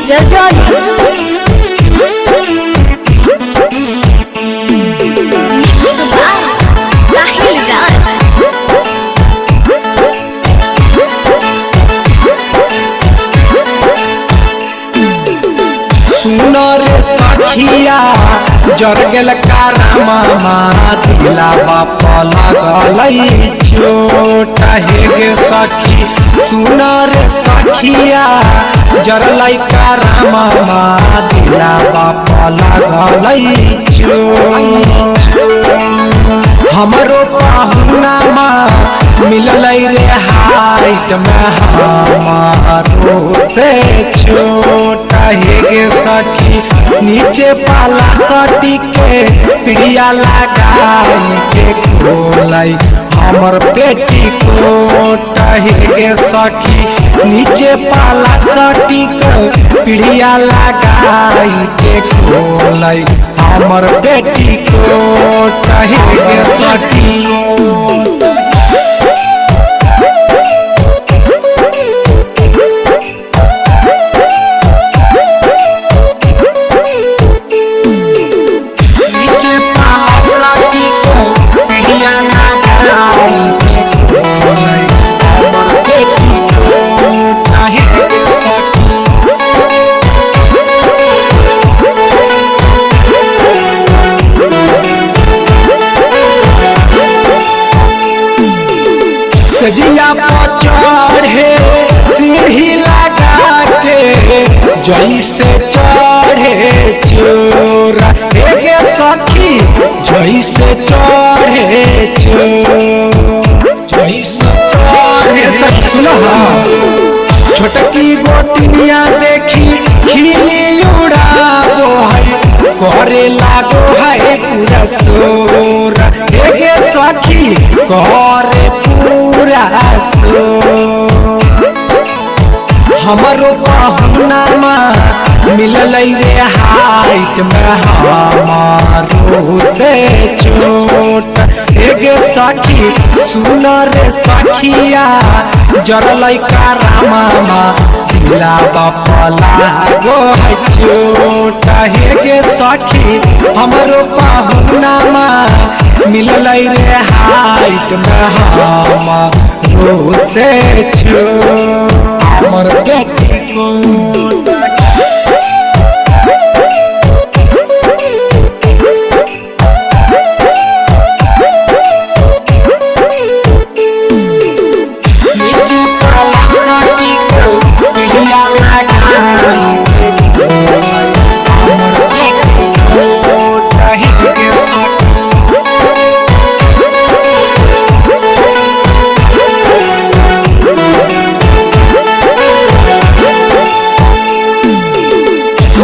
रजौली। सखिया जर गेल कारमा दिलावा लगल चोट हे सखी। सुन रे सखिया जरल कारमा दिलावा लगल चोट। हमरो पाहुनामा मिलल रे हाइट में हमारो से छोट हे सखी। नीचे पाला सटी के प्रिया लगाई के खोलाई हमर पेटी कोट हे सखी। नीचे पाला सटी के प्रिया लगाई के खोलाई हमर पेटी कोट हे सखी। सजिया चढ़े सीढ़ी लगा के जैसे चढ़े चोर हे सखी। जैसे चढ़े चोर जैसे चढ़े सखी। सुन छोटकी गोतिनिया देखी खिली उड़ाबो है करे लागो है पूरा शोर हे सखी। करे पूरा शोर हमरो पाहुनामा मिलल रे हाइट में हमारो से छोट हे सखी। सुन रे सखिया जरल कारमा दिलावा लागो है चोट हे सखी। हमरो पाहुनामा मिलल रे हाइट में हमारो से छोट हमर बेटी को।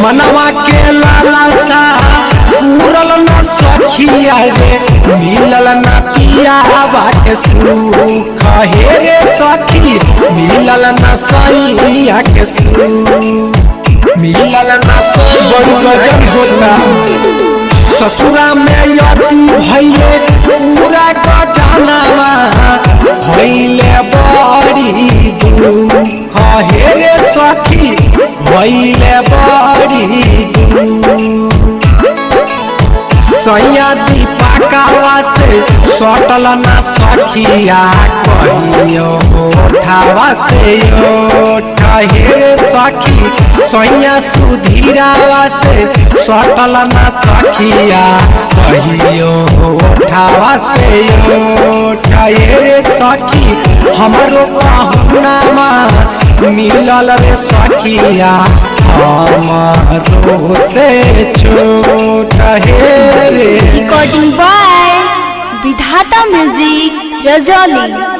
मनवा के लालसा पूरल न सखिया रे मिलल न पियावा के सुख हे रे सखी। मिलल न सैया के सुख मिलल न बड़ी गजब होता। ससुरा में यदि भैले पूरा गजनवा भैले बड़ी दुख हे रे सखी। भैले बड़ी सैया दीपकवा से सटल न सखिया कहियो ओठावा से ओठ हे सखी। सैया सुधीरावा से सटल न सखिया कहियो ओठावा से ओठ हे सखी। हमरो पाहुनामा मिलल रे सखिया हमारो से छोट हे रे। रिकॉर्डिंग बाय विधाता म्यूजिक रजौली।